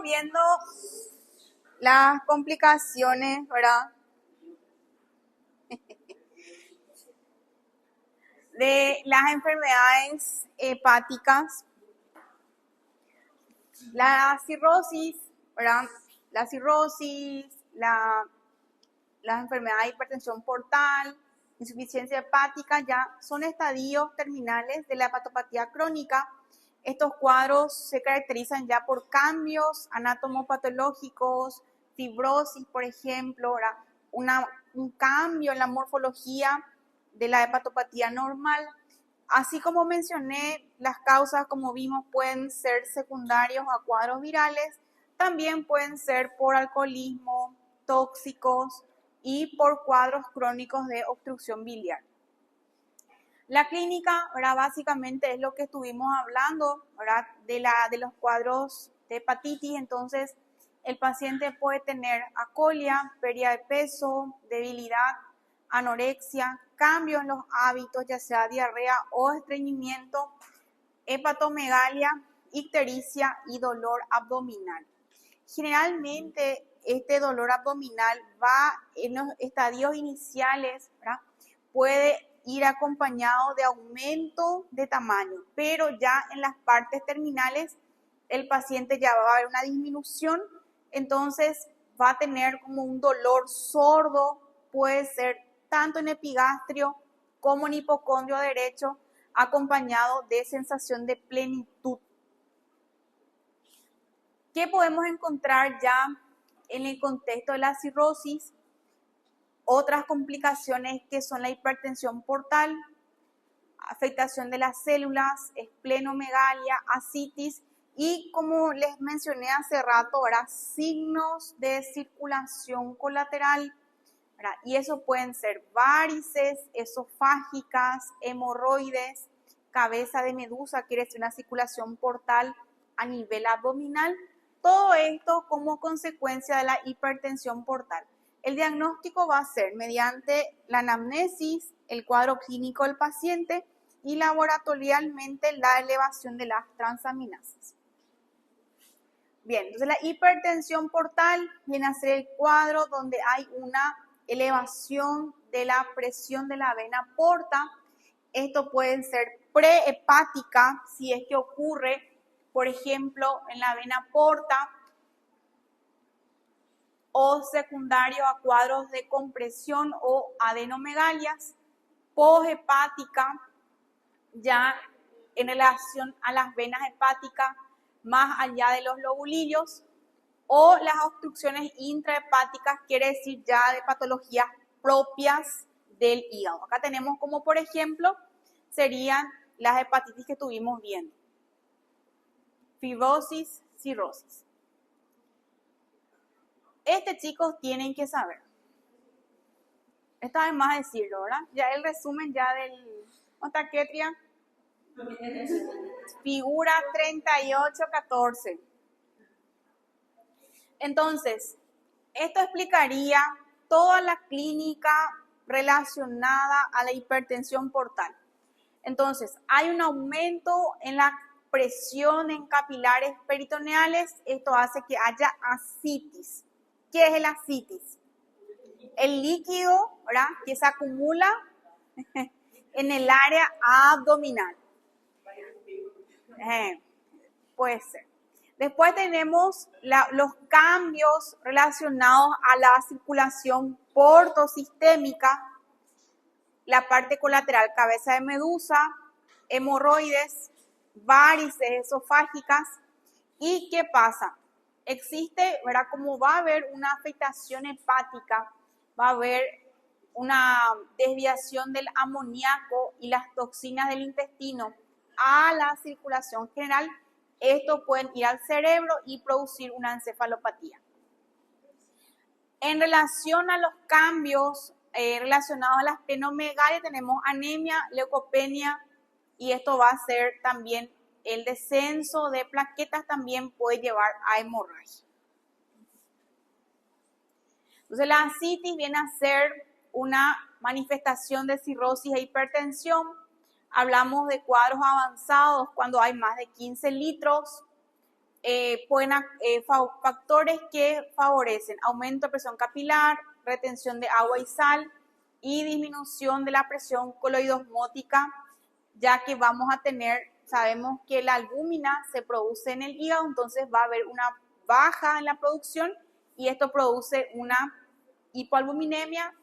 viendo las complicaciones, ¿verdad? De las enfermedades hepáticas. La cirrosis, ¿verdad? La cirrosis, la enfermedad de hipertensión portal, insuficiencia hepática, ya son estadios terminales de la hepatopatía crónica. Estos cuadros se caracterizan ya por cambios anatomopatológicos, fibrosis, por ejemplo, ¿verdad? Un cambio en la morfología de la hepatopatía normal. Así como mencioné, las causas, como vimos, pueden ser secundarios a cuadros virales, también pueden ser por alcoholismo, tóxicos y por cuadros crónicos de obstrucción biliar. La clínica, ¿verdad? Básicamente es lo que estuvimos hablando, ¿verdad? De los cuadros de hepatitis. Entonces, el paciente puede tener acolia, pérdida de peso, debilidad, anorexia, cambios en los hábitos, ya sea diarrea o estreñimiento, hepatomegalia, ictericia y dolor abdominal. Generalmente, este dolor abdominal va en los estadios iniciales, ¿verdad? Puede ir acompañado de aumento de tamaño, pero ya en las partes terminales el paciente ya va a haber una disminución, entonces va a tener como un dolor sordo, puede ser tanto en epigastrio como en hipocondrio derecho, acompañado de sensación de plenitud. ¿Qué podemos encontrar ya en el contexto de la cirrosis? Otras complicaciones que son la hipertensión portal, afectación de las células, esplenomegalia, ascitis y, como les mencioné hace rato, ¿verdad? Signos de circulación colateral, ¿verdad? Y eso pueden ser varices esofágicas, hemorroides, cabeza de medusa, quiere decir una circulación portal a nivel abdominal. Todo esto como consecuencia de la hipertensión portal. El diagnóstico va a ser mediante la anamnesis, el cuadro clínico del paciente y laboratorialmente la elevación de las transaminasas. Bien, entonces la hipertensión portal viene a ser el cuadro donde hay una elevación de la presión de la vena porta. Esto puede ser prehepática, si es que ocurre, por ejemplo, en la vena porta, o secundario a cuadros de compresión o adenomegalias, poshepática, ya en relación a las venas hepáticas más allá de los lobulillos, o las obstrucciones intrahepáticas, quiere decir ya de patologías propias del hígado. Acá tenemos como por ejemplo serían las hepatitis que estuvimos viendo: fibrosis, cirrosis. Chicos, tienen que saber. Esta vez más decirlo, ¿verdad? Ya el resumen ya del Otaquetria. Figura 3814. Entonces, esto explicaría toda la clínica relacionada a la hipertensión portal. Entonces, hay un aumento en la presión en capilares peritoneales. Esto hace que haya ascitis. ¿Qué es el ascitis? El líquido, ¿verdad?, que se acumula en el área abdominal. Puede ser. Después tenemos los cambios relacionados a la circulación portosistémica, la parte colateral, cabeza de medusa, hemorroides, varices esofágicas. ¿Y qué pasa? Existe, ¿verdad? Como va a haber una afectación hepática, va a haber una desviación del amoníaco y las toxinas del intestino a la circulación general. Esto puede ir al cerebro y producir una encefalopatía. En relación a los cambios relacionados a la esplenomegalia, tenemos anemia, leucopenia, y esto va a ser también el descenso de plaquetas, también puede llevar a hemorragia. Entonces la ascitis viene a ser una manifestación de cirrosis e hipertensión. Hablamos de cuadros avanzados cuando hay más de 15 litros. factores que favorecen aumento de presión capilar, retención de agua y sal y disminución de la presión coloidosmótica, ya que vamos a tener, sabemos que la albúmina se produce en el hígado, entonces va a haber una baja en la producción y esto produce una hipoalbuminemia,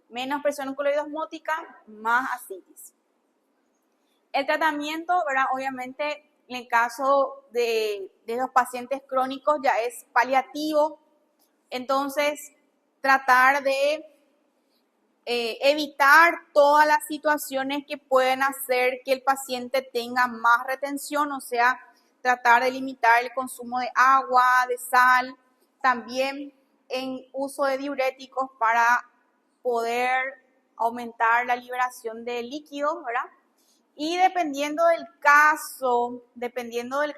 menos presión coloidosmótica, más ascitis. El tratamiento, ¿verdad? Obviamente, en el caso de los pacientes crónicos ya es paliativo, entonces tratar de evitar todas las situaciones que pueden hacer que el paciente tenga más retención, o sea, tratar de limitar el consumo de agua, de sal, también en uso de diuréticos para poder aumentar la liberación de líquidos, ¿verdad? Y dependiendo del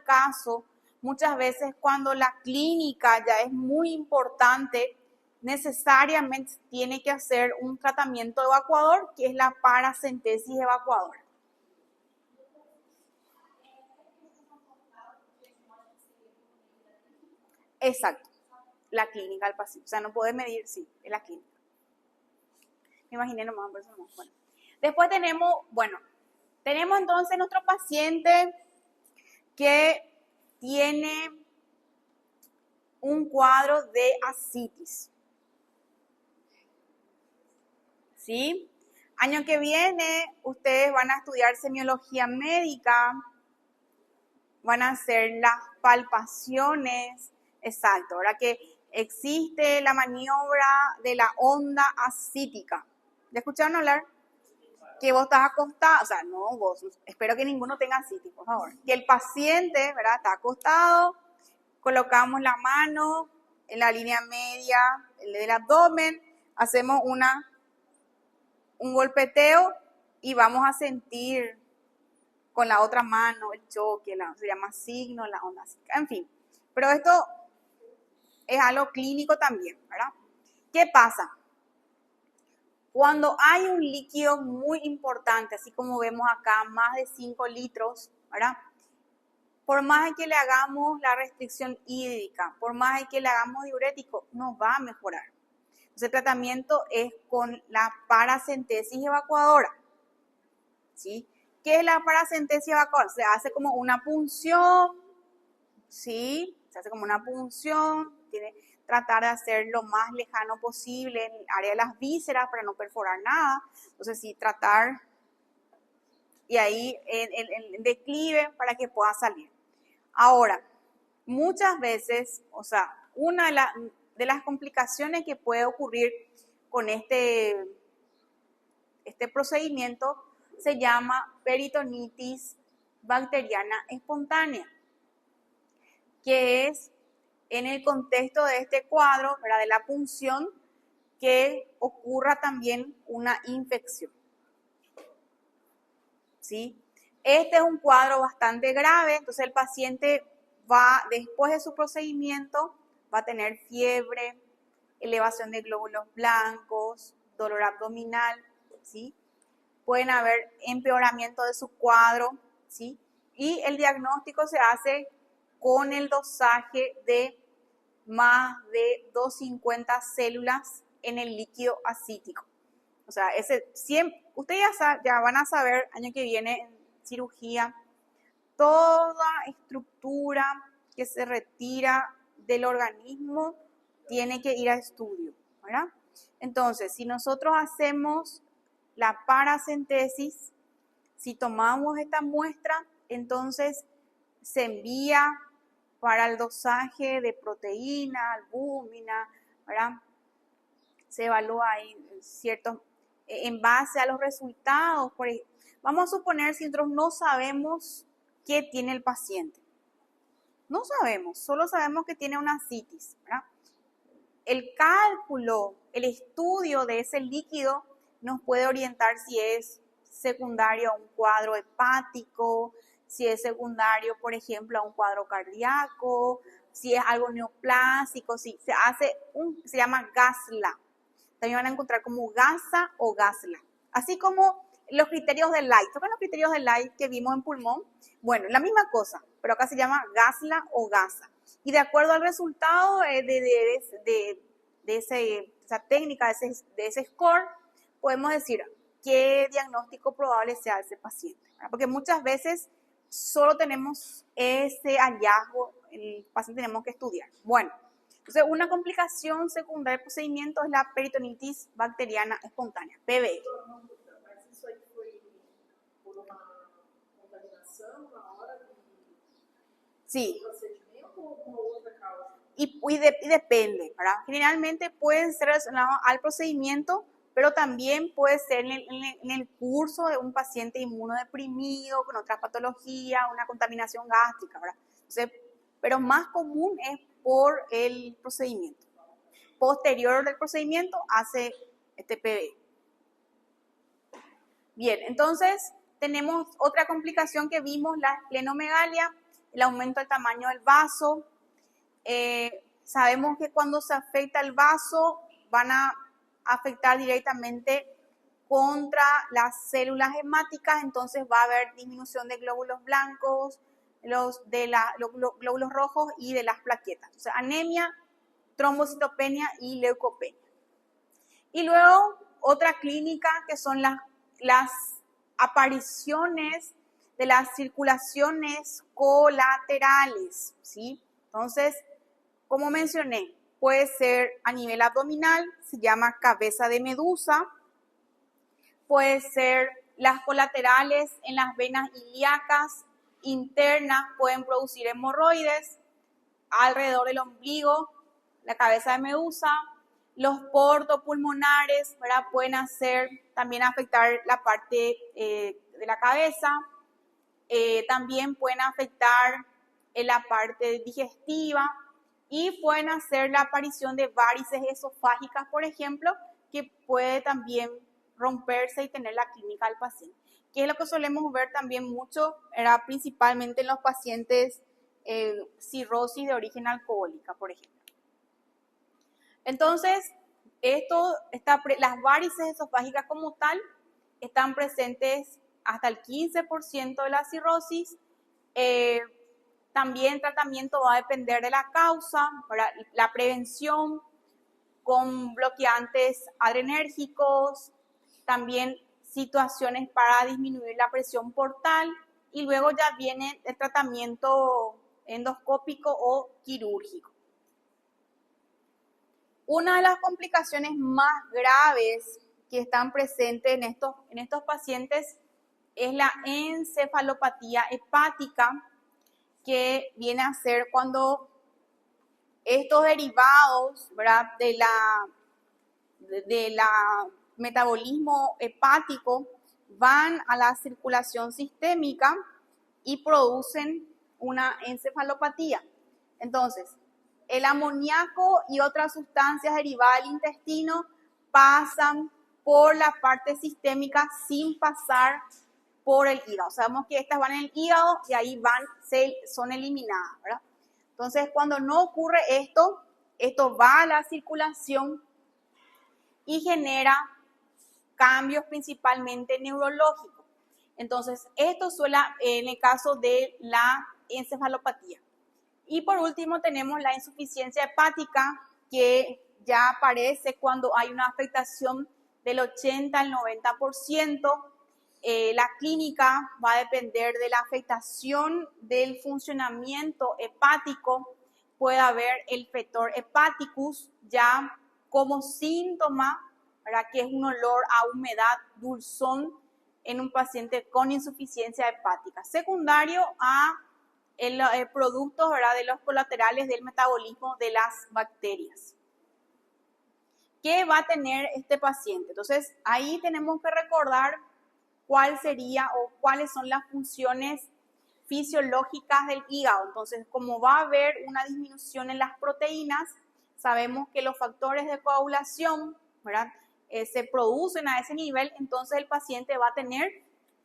caso, muchas veces cuando la clínica ya es muy importante, necesariamente tiene que hacer un tratamiento evacuador, que es la paracentesis evacuadora. Exacto, la clínica al paciente. O sea, no puede medir, sí, es la clínica. Me imaginé nomás, por eso no. Bueno. Después tenemos entonces nuestro paciente que tiene un cuadro de ascitis. ¿Sí? Año que viene ustedes van a estudiar semiología médica, van a hacer las palpaciones, exacto, ahora que existe la maniobra de la onda ascítica. ¿Ya escucharon hablar? Que vos estás acostado, o sea, no vos, espero que ninguno tenga ascitis, por favor. Que el paciente, ¿verdad? Está acostado, colocamos la mano en la línea media del abdomen, hacemos un golpeteo y vamos a sentir con la otra mano el choque, se llama signo, la onda ascítica, en fin. Pero esto es algo clínico también, ¿verdad? ¿Qué pasa? Cuando hay un líquido muy importante, así como vemos acá, más de 5 litros, ¿verdad? Por más que le hagamos la restricción hídrica, por más que le hagamos diurético, no va a mejorar. Entonces, el tratamiento es con la paracentesis evacuadora, ¿sí? ¿Qué es la paracentesis evacuadora? Se hace como una punción, ¿sí? Se hace como una punción, tratar de hacer lo más lejano posible en el área de las vísceras para no perforar nada. Entonces, sí, tratar y ahí el declive para que pueda salir. Ahora, muchas veces, o sea, una de las complicaciones que puede ocurrir con este procedimiento se llama peritonitis bacteriana espontánea, que es en el contexto de este cuadro, ¿verdad? De la punción, que ocurra también una infección. ¿Sí? Este es un cuadro bastante grave, entonces el paciente va, después de su procedimiento, va a tener fiebre, elevación de glóbulos blancos, dolor abdominal, ¿sí? Pueden haber empeoramiento de su cuadro, ¿sí? Y el diagnóstico se hace con el dosaje de más de 250 células en el líquido ascítico. O sea, ustedes ya van a saber año que viene en cirugía, toda estructura que se retira del organismo tiene que ir a estudio, ¿verdad? Entonces, si nosotros hacemos la paracentesis, si tomamos esta muestra, entonces se envía para el dosaje de proteína, albúmina, ¿verdad? Se evalúa ahí ciertos, en base a los resultados. Vamos a suponer si nosotros no sabemos qué tiene el paciente. No sabemos, solo sabemos que tiene una ascitis, ¿verdad? El cálculo, el estudio de ese líquido nos puede orientar si es secundario a un cuadro hepático, si es secundario, por ejemplo, a un cuadro cardíaco, si es algo neoplásico, si se llama GASLA. También van a encontrar como GASA o GASLA. Así como los criterios de Light. ¿Tocan los criterios de Light que vimos en pulmón? Bueno, la misma cosa, pero acá se llama GASLA o GASA. Y de acuerdo al resultado de esa técnica, de ese score, podemos decir qué diagnóstico probable sea ese paciente, ¿verdad? Porque muchas veces solo tenemos ese hallazgo, el paciente tenemos que estudiar. Bueno, entonces una complicación secundaria del procedimiento es la peritonitis bacteriana espontánea, PBE. Mas isso aí foi por uma contaminação na hora do Sí. procedimento ou alguma outra causa? Y depende, ¿verdad? Generalmente pueden ser relacionados al procedimiento, pero también puede ser en el curso de un paciente inmunodeprimido, con otras patologías, una contaminación gástrica, ¿verdad? Entonces, pero más común es por el procedimiento. Posterior del procedimiento hace este PBE. Bien, entonces tenemos otra complicación que vimos, la esplenomegalia, el aumento del tamaño del vaso. Sabemos que cuando se afecta el vaso van a afectar directamente contra las células hemáticas, entonces va a haber disminución de glóbulos blancos, los glóbulos rojos y de las plaquetas. O sea, anemia, trombocitopenia y leucopenia. Y luego otra clínica que son las apariciones de las circulaciones colaterales, ¿sí? Entonces, como mencioné, puede ser a nivel abdominal, se llama cabeza de medusa, puede ser las colaterales en las venas ilíacas internas, pueden producir hemorroides alrededor del ombligo, la cabeza de medusa, los portopulmonares, ¿verdad? Pueden también afectar la parte de la cabeza, también pueden afectar la parte digestiva y pueden hacer la aparición de varices esofágicas, por ejemplo, que puede también romperse y tener la clínica del paciente. Que es lo que solemos ver también mucho, era principalmente en los pacientes cirrosis de origen alcohólica, por ejemplo. Entonces, las varices esofágicas como tal están presentes hasta el 15% de la cirrosis. También el tratamiento va a depender de la causa, ¿verdad? La prevención con bloqueantes adrenérgicos, también situaciones para disminuir la presión portal y luego ya viene el tratamiento endoscópico o quirúrgico. Una de las complicaciones más graves que están presentes en estos pacientes es la encefalopatía hepática, que viene a ser cuando estos derivados, ¿verdad?, de la metabolismo hepático van a la circulación sistémica y producen una encefalopatía. Entonces, el amoníaco y otras sustancias derivadas del intestino pasan por la parte sistémica sin pasar por el hígado. Sabemos que estas van en el hígado y ahí son eliminadas, ¿verdad? Entonces, cuando no ocurre esto va a la circulación y genera cambios principalmente neurológicos. Entonces, esto suele en el caso de la encefalopatía. Y por último tenemos la insuficiencia hepática, que ya aparece cuando hay una afectación del 80 al 90%. La clínica va a depender de la afectación del funcionamiento hepático. Puede haber el fetor hepaticus ya como síntoma, ¿verdad?, que es un olor a humedad dulzón en un paciente con insuficiencia hepática, secundario a productos, ¿verdad?, de los colaterales del metabolismo de las bacterias. ¿Qué va a tener este paciente? Entonces, ahí tenemos que recordar cuál sería o cuáles son las funciones fisiológicas del hígado. Entonces, como va a haber una disminución en las proteínas, sabemos que los factores de coagulación, ¿verdad?, se producen a ese nivel, entonces el paciente va a tener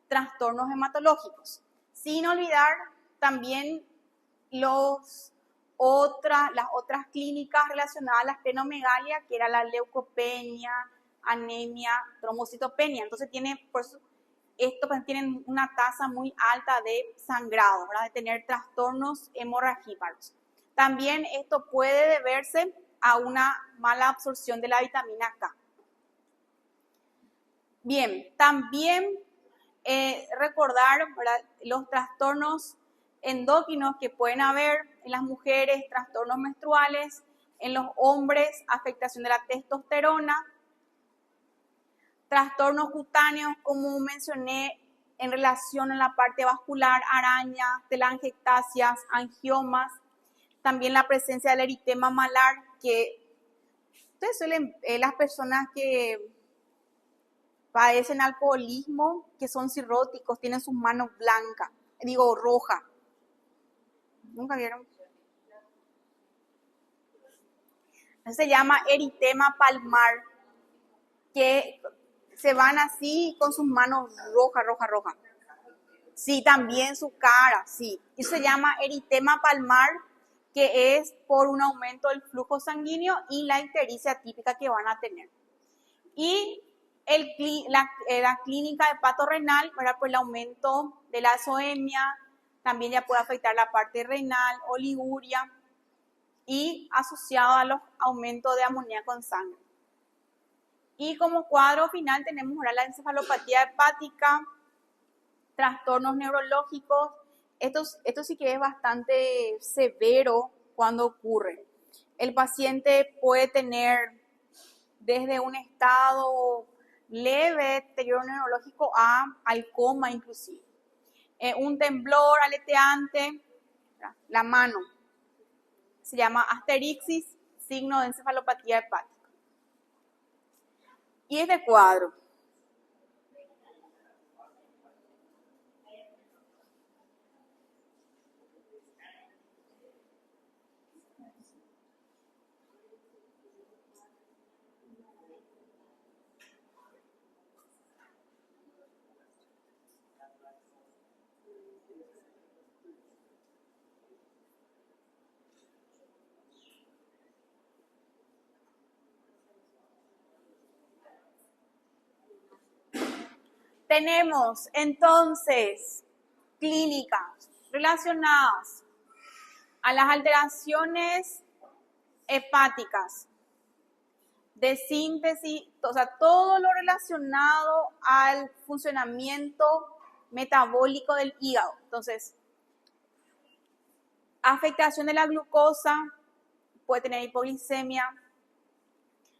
trastornos hematológicos. Sin olvidar también las otras clínicas relacionadas a la esplenomegalia, que era la leucopenia, anemia, trombocitopenia. Entonces estos tienen una tasa muy alta de sangrado, ¿verdad?, de tener trastornos hemorragípicos. También esto puede deberse a una mala absorción de la vitamina K. Bien, también recordar, ¿verdad?, los trastornos endocrinos que pueden haber en las mujeres, trastornos menstruales, en los hombres, afectación de la testosterona, trastornos cutáneos, como mencioné, en relación a la parte vascular, arañas, telangiectasias, angiomas, también la presencia del eritema malar, que ustedes suelen, las personas que padecen alcoholismo, que son cirróticos, tienen sus manos blancas, rojas. ¿Nunca vieron? Se llama eritema palmar, que se van así con sus manos rojas. Sí, también su cara, sí. Y se llama eritema palmar, que es por un aumento del flujo sanguíneo y la ictericia típica que van a tener. Y la clínica hepatorrenal, ¿verdad?, por el aumento de la azoemia, también ya puede afectar la parte renal, oliguria, y asociado a los aumentos de amoníaco en sangre. Y como cuadro final tenemos ahora la encefalopatía hepática, trastornos neurológicos. Esto sí que es bastante severo cuando ocurre. El paciente puede tener desde un estado leve, deterioro neurológico, al coma inclusive. Un temblor aleteante, la mano, se llama asterixis, signo de encefalopatía hepática. Y este cuadro. Tenemos entonces clínicas relacionadas a las alteraciones hepáticas de síntesis, o sea, todo lo relacionado al funcionamiento metabólico del hígado. Entonces, afectación de la glucosa, puede tener hipoglicemia,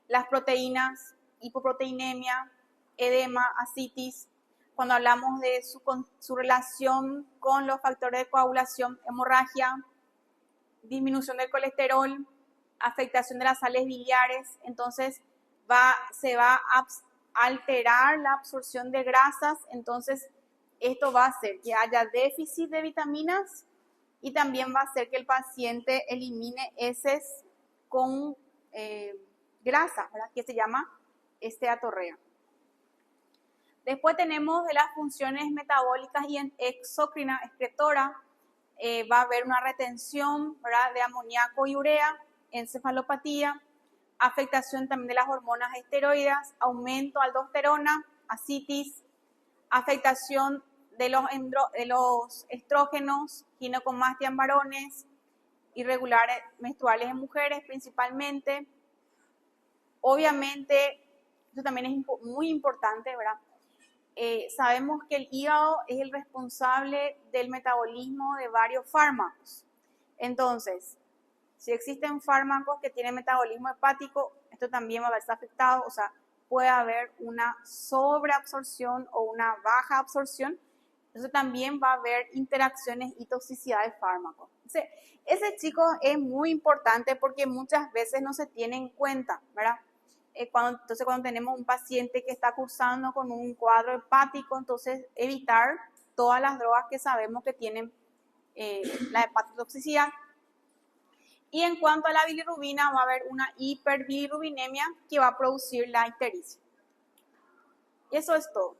las proteínas, hipoproteinemia, edema, ascitis. Cuando hablamos de su relación con los factores de coagulación, hemorragia, disminución del colesterol, afectación de las sales biliares, entonces se va a alterar la absorción de grasas, entonces esto va a hacer que haya déficit de vitaminas y también va a hacer que el paciente elimine heces con grasa, ¿verdad?, que se llama esteatorrea. Después tenemos de las funciones metabólicas y exócrina excretora, va a haber una retención, ¿verdad?, de amoníaco y urea, encefalopatía, afectación también de las hormonas esteroides, aumento de aldosterona, ascitis, afectación de los estrógenos, ginecomastia en varones, irregulares menstruales en mujeres principalmente. Obviamente, esto también es muy importante, ¿verdad? Sabemos que el hígado es el responsable del metabolismo de varios fármacos. Entonces, si existen fármacos que tienen metabolismo hepático, esto también va a verse afectado, o sea, puede haber una sobreabsorción o una baja absorción. Entonces también va a haber interacciones y toxicidad de fármacos. Entonces, ese chico es muy importante porque muchas veces no se tiene en cuenta, ¿verdad? Entonces cuando tenemos un paciente que está cursando con un cuadro hepático, entonces evitar todas las drogas que sabemos que tienen la hepatotoxicidad. Y en cuanto a la bilirrubina, va a haber una hiperbilirrubinemia que va a producir la ictericia. Y eso es todo.